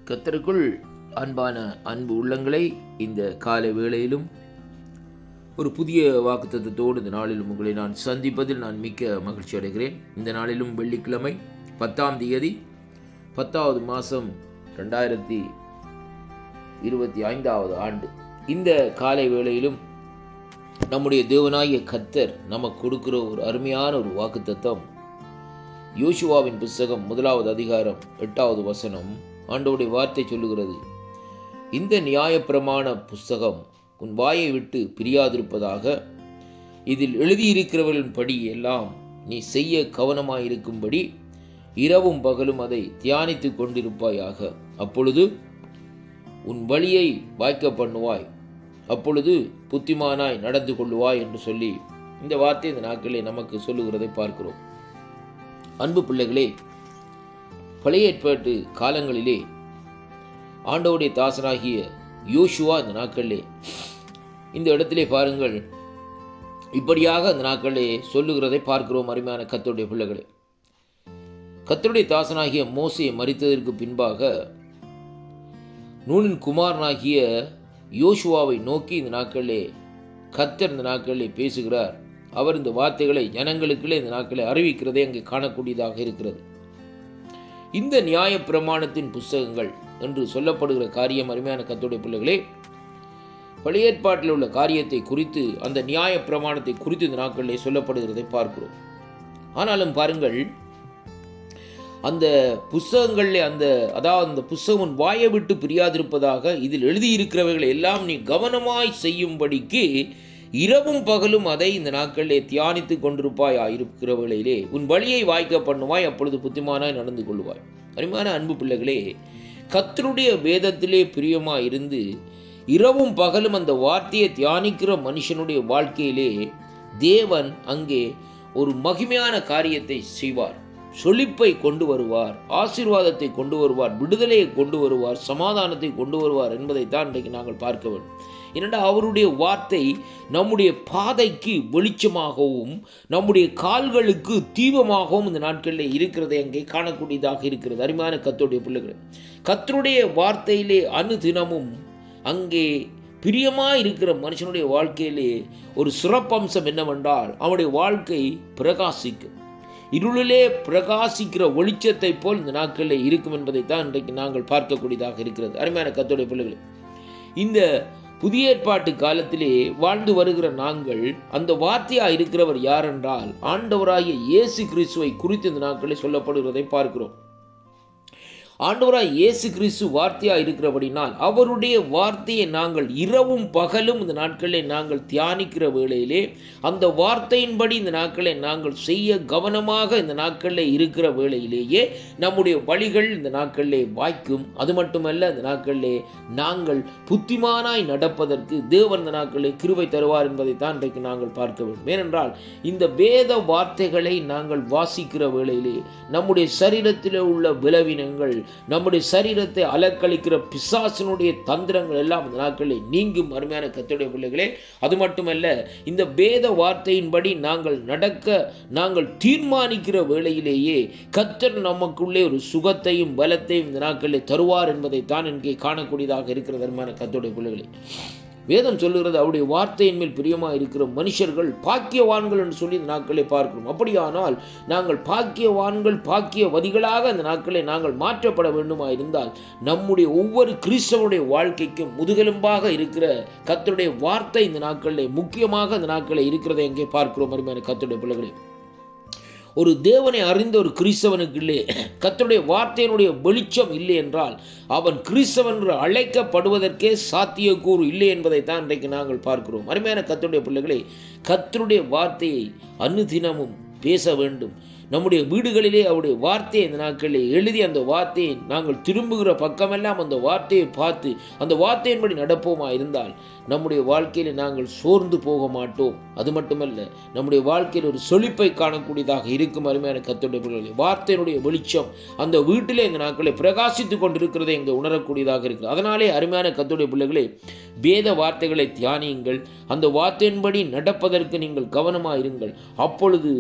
கர்த்தருக்குள் அன்பான அன்பு உள்ளங்களை, இந்த காலை வேளையிலும் ஒரு புதிய வாக்குத்தத்தத்தோடு இந்த நாளிலும் உங்களை நான் சந்திப்பதில் நான் மிக்க மகிழ்ச்சி அடைகிறேன். இந்த நாளிலும் வெள்ளிக்கிழமை 10ஆம் தேதி 10வது மாதம் 2025 ஆண்டு. இந்த காலை வேளையிலும் நம்முடைய தேவனாகிய கர்த்தர் நமக்கு கொடுக்கிற ஒரு அருமையான ஒரு வாக்குத்தத்தம், யோசுவாவின் புத்தகம் 1வது அதிகாரம் 8வது வசனம். ஆண்டவருடைய வார்த்தை சொல்லுகிறது, இந்த நியாயப்பிரமாண புஸ்தகம் உன் வாயை விட்டு பிரியாதிருப்பதாக, இதில் எழுதியிருக்கிறவர்களின் படி எல்லாம் நீ செய்ய கவனமாயிருக்கும்படி இரவும் பகலும் அதை தியானித்து கொண்டிருப்பாயாக. அப்பொழுது உன் வழியை வாய்க்க பண்ணுவாய், அப்பொழுது புத்திமானாய் நடந்து கொள்ளுவாய் என்று சொல்லி இந்த வார்த்தை இந்த நாட்களிலே நமக்கு சொல்லுகிறதை பார்க்கிறோம். அன்பு பிள்ளைகளே, பழைய ஏற்பாட்டு காலங்களிலே ஆண்டவருடைய தாசனாகிய யோசுவா இந்த நாட்களிலே இந்த இடத்திலே பாருங்கள், இப்படியாக இந்த நாட்களிலே சொல்லுகிறதை பார்க்கிறோம். அருமையான கர்த்தருடைய பிள்ளைகளே, கர்த்தருடைய தாசனாகிய மோசே மரித்ததற்கு பின்பாக நூனின் குமாரனாகிய யோசுவாவை நோக்கி இந்த நாட்களிலே கர்த்தர் இந்த நாட்களிலே பேசுகிறார். அவர் இந்த வார்த்தைகளை ஜனங்களுக்குள்ளே இந்த நாட்களை அறிவிக்கிறதை அங்கே காணக்கூடியதாக இருக்கிறது. இந்த நியாய பிரமாணத்தின் புஸ்தகங்கள் என்று சொல்லப்படுகிற காரியம், அருமையான கர்த்தருடைய பிள்ளைகளே, பழைய ஏற்பாட்டில் உள்ள காரியத்தை குறித்து, அந்த நியாய பிரமாணத்தை குறித்து இந்த நாட்களிலே சொல்லப்படுகிறதை பார்க்கிறோம். ஆனாலும் பாருங்கள், அந்த புஸ்தகங்களில் அந்த புஸ்தகம் வாயை விட்டு பிரியாதிருப்பதாக, இதில் எழுதியிருக்கிறவர்களை எல்லாம் நீ கவனமாய் செய்யும்படிக்கு இரவும் பகலும் அதை இந்த நாட்களிலே தியானித்து கொண்டிருப்பாய். இருக்கிறவர்களிலே உன் வழியை வாய்க்க பண்ணுவாய், அப்பொழுது புத்திமானாய் நடந்து கொள்வாய். அருமையான அன்பு பிள்ளைகளே, கர்த்தருடைய வேதத்திலே பிரியமாய் இருந்து இரவும் பகலும் அந்த வார்த்தையை தியானிக்கிற மனுஷனுடைய வாழ்க்கையிலே தேவன் அங்கே ஒரு மகிமையான காரியத்தை செய்வார். செழிப்பை கொண்டு வருவார், ஆசீர்வாதத்தை கொண்டு வருவார், விடுதலையை கொண்டு வருவார், சமாதானத்தை கொண்டு வருவார் என்பதைத்தான் இன்றைக்கு நாங்கள் பார்க்க வேண்டும். ஏனென்றால் அவருடைய வார்த்தை நம்முடைய பாதைக்கு வெளிச்சமாகவும் நம்முடைய கால்களுக்கு தீபமாகவும் இந்த நாட்களில் இருக்கிறதை அங்கே காணக்கூடியதாக இருக்கிறது. அருமையான கர்த்தருடைய பிள்ளைகள், கர்த்தருடைய வார்த்தையிலே அனுதினமும் அங்கே பிரியமாக இருக்கிற மனுஷனுடைய வாழ்க்கையிலே ஒரு சிறப்பம்சம் என்னவென்றால், அவனுடைய வாழ்க்கை பிரகாசிக்கும். இருளிலே பிரகாசிக்கிற வெளிச்சத்தை போல் இந்த நாட்களில் இருக்கும் என்பதைத்தான் இன்றைக்கு நாங்கள் பார்க்கக்கூடியதாக இருக்கிறது. அருமையான கர்த்தருடைய பிள்ளைகளே, இந்த புதிய ஏற்பாட்டு காலத்திலே வாழ்ந்து வருகிற நாங்கள் அந்த வார்த்தையாக இருக்கிறவர் யார் என்றால், ஆண்டவராகிய இயேசு கிறிஸ்துவை குறித்து இந்த நாட்களில் சொல்லப்படுகிறதை பார்க்கிறோம். ஆண்டவராய் இயேசு கிறிஸ்து வார்த்தையாக இருக்கிறபடினால் அவருடைய வார்த்தையை நாங்கள் இரவும் பகலும் இந்த நாட்களில் நாங்கள் தியானிக்கிற வேளையிலே, அந்த வார்த்தையின்படி இந்த நாட்களை நாங்கள் செய்ய கவனமாக இந்த நாட்களில் இருக்கிற வேளையிலேயே நம்முடைய வழிகள் இந்த நாட்களிலே வாய்க்கும். அது மட்டுமல்ல, இந்த நாட்களிலே நாங்கள் புத்திமானாய் நடப்பதற்கு தேவன் இந்த நாட்களில் கிருபை தருவார் என்பதைத்தான் இன்றைக்கு நாங்கள் பார்க்க வேண்டும். ஏனென்றால் இந்த வேத வார்த்தைகளை நாங்கள் வாசிக்கிற வேளையிலே நம்முடைய சரீரத்தில் உள்ள விளைவினங்கள், நம்முடைய சரீரத்தை அலக்களிக்கிற பிசாசினுடைய தந்திரங்கள் எல்லாம் இந்த நாட்களில் நீங்கும். அருமையான கர்த்தருடைய பிள்ளைகளே, அது மட்டுமல்ல, இந்த வேத வார்த்தையின்படி நாங்கள் நடக்க நாங்கள் தீர்மானிக்கிற வேளையிலேயே கர்த்தர் நமக்குள்ளே ஒரு சுகத்தையும் பலத்தையும் இந்த நாட்களில் தருவார் என்பதைத்தான் இங்கே காணக்கூடியதாக இருக்கிறது. அருமையான கர்த்தருடைய பிள்ளைகளே, வேதம் சொல்லுகிறது, அவருடைய வார்த்தையின் மேல் பிரியமாக இருக்கிற மனுஷர்கள் பாக்கியவான்கள் என்று சொல்லி இந்த நாட்களை பார்க்கிறோம். அப்படியானால் நாங்கள் பாக்கியவான்கள், பாக்கியவதிகளாக இந்த நாட்களை நாங்கள் மாற்றப்பட வேண்டுமா இருந்தால், நம்முடைய ஒவ்வொரு கிறிஸ்தவனுடைய வாழ்க்கைக்கும் முதுகெலும்பாக இருக்கிற கர்த்தருடைய வார்த்தை இந்த நாட்களில் முக்கியமாக இந்த நாட்களில் இருக்கிறதை எங்கே பார்க்கிறோம். அருமையான கர்த்தருடைய பிள்ளைகளே, ஒரு தேவனை அறிந்த ஒரு கிறிஸ்தவனுக்குள்ளே கர்த்தருடைய வார்த்தையினுடைய வெளிச்சம் இல்லை என்றால் அவன் கிறிஸ்தவன் என்று அழைக்கப்படுவதற்கே சாத்தியக்கூறு இல்லை என்பதைத்தான் இன்றைக்கு நாங்கள் பார்க்கிறோம். அருமையான கர்த்தருடைய பிள்ளைகளே, கர்த்தருடைய வார்த்தையை அனுதினமும் பேச வேண்டும். நம்முடைய வீடுகளிலே அவருடைய வார்த்தையை இந்த நாட்களில் எழுதி அந்த வார்த்தையை நாங்கள் திரும்புகிற பக்கமெல்லாம் அந்த வார்த்தையை பார்த்து அந்த வார்த்தையின்படி நடப்போமா இருந்தால் நம்முடைய வாழ்க்கையில் நாங்கள் சோர்ந்து போக மாட்டோம். அது மட்டுமல்ல, நம்முடைய வாழ்க்கையில் ஒரு செழிப்பை காணக்கூடியதாக இருக்கும். அருமையான கர்த்தருடைய பிள்ளைகளே, வார்த்தையினுடைய வெளிச்சம் அந்த வீட்டிலே இந்த நாட்களை பிரகாசித்து கொண்டிருக்கிறதை இங்கே உணரக்கூடியதாக இருக்கிறது. அதனாலே அருமையான கர்த்தருடைய பிள்ளைகளே, வேத வார்த்தைகளை தியானியுங்கள், அந்த வார்த்தையின்படி நடப்பதற்கு நீங்கள் கவனமாக இருங்கள். அப்பொழுது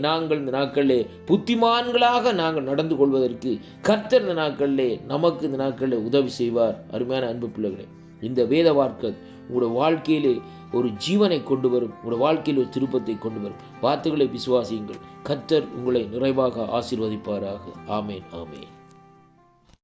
நாங்கள் இந்த நாட்களிலே புத்திமான்களாக நாங்கள் நடந்து கொள்வதற்கு கர்த்தர் இந்த நாட்களிலே நமக்கு இந்த நாட்களிலே உதவி செய்வார். அருமையான அன்பு பிள்ளைகளே, இந்த வேத வார்த்தை உங்களுடைய வாழ்க்கையிலே ஒரு ஜீவனை கொண்டு வரும், உங்களுடைய வாழ்க்கையில் ஒரு திருப்பத்தை கொண்டு வரும். வார்த்தைகளை விசுவாசியுங்கள். கர்த்தர் உங்களை நிறைவாக ஆசீர்வதிப்பாராக. ஆமேன், ஆமேன்.